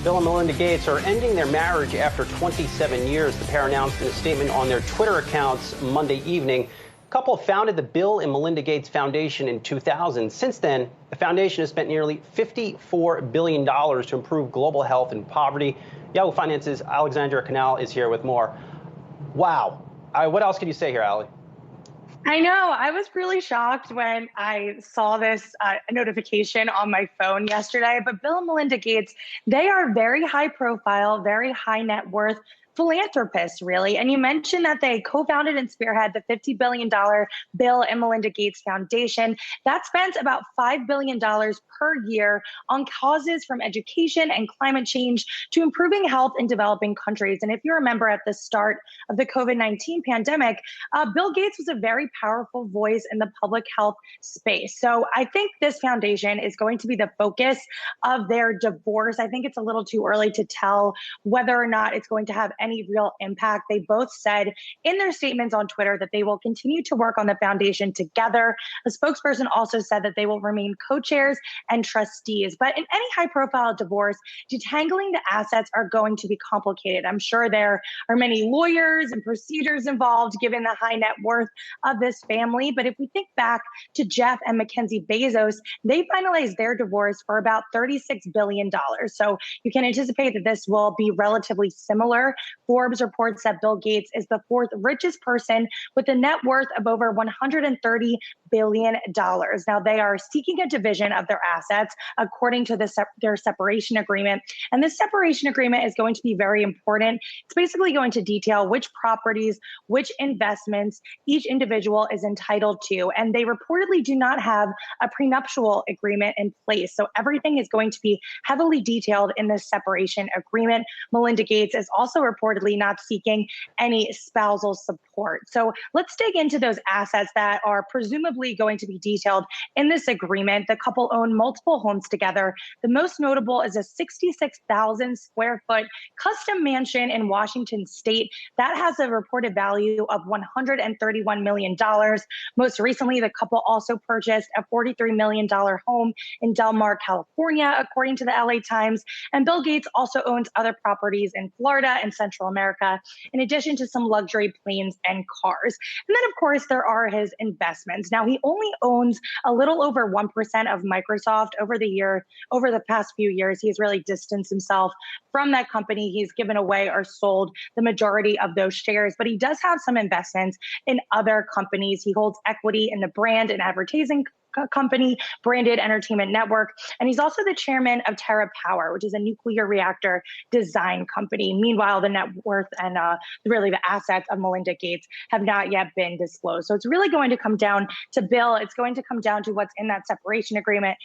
Bill and Melinda Gates are ending their marriage after 27 years. The pair announced in a statement on their Twitter accounts Monday evening. The couple founded the Bill and Melinda Gates Foundation in 2000. Since then, the foundation has spent nearly $54 billion to improve global health and poverty. Yahoo Finance's Alexandra Canal is here with more. Wow. What else can you say here, Ali? I know. I was really shocked when I saw this notification on my phone yesterday. But Bill and Melinda Gates, they are very high profile, very high net worth philanthropists, really. And you mentioned that they co-founded and spearhead the $50 billion Bill and Melinda Gates Foundation. That spends about $5 billion per year on causes from education and climate change to improving health in developing countries. And if you remember at the start of the COVID-19 pandemic, Bill Gates was a very powerful voice in the public health space. So I think this foundation is going to be the focus of their divorce. I think it's a little too early to tell whether or not it's going to have any real impact. They both said in their statements on Twitter that they will continue to work on the foundation together. A spokesperson also said that they will remain co-chairs and trustees. But in any high-profile divorce, detangling the assets are going to be complicated. I'm sure there are many lawyers and procedures involved given the high net worth of this family. But if we think back to Jeff and Mackenzie Bezos, they finalized their divorce for about $36 billion. So you can anticipate that this will be relatively similar. Forbes reports that Bill Gates is the fourth richest person with a net worth of over $130 billion. Now, they are seeking a division of their assets according to their separation agreement. And this separation agreement is going to be very important. It's basically going to detail which properties, which investments each individual is entitled to. And they reportedly do not have a prenuptial agreement in place. So everything is going to be heavily detailed in this separation agreement. Melinda Gates is also reportedly not seeking any spousal support. So let's dig into those assets that are presumably going to be detailed in this agreement. The couple own multiple homes together. The most notable is a 66,000 square foot custom mansion in Washington state that has a reported value of $131 million. Most recently, the couple also purchased a $43 million home in Del Mar, California, according to the LA Times. And Bill Gates also owns other properties in Florida and Central America, in addition to some luxury planes and cars. And then, of course, there are his investments. Now, he only owns a little over 1% of Microsoft over the past few years. He's really distanced himself from that company. He's given away or sold the majority of those shares, but he does have some investments in other companies. He holds equity in the brand and advertising company, Branded Entertainment Network. And he's also the chairman of TerraPower, which is a nuclear reactor design company. Meanwhile, the net worth and really the assets of Melinda Gates have not yet been disclosed. So it's really going to come down to Bill. It's going to come down to what's in that separation agreement.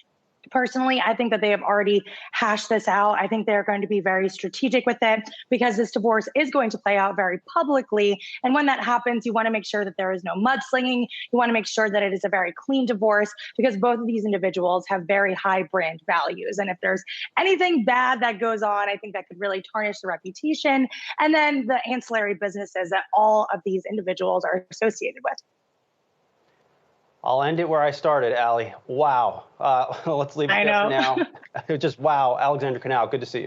Personally, I think that they have already hashed this out. I think they're going to be very strategic with it because this divorce is going to play out very publicly. And when that happens, you want to make sure that there is no mudslinging. You want to make sure that it is a very clean divorce because both of these individuals have very high brand values. And if there's anything bad that goes on, I think that could really tarnish the reputation and then the ancillary businesses that all of these individuals are associated with. I'll end it where I started, Ali. Wow. Let's leave it there for now. Just wow. Alexandra Canal, good to see you.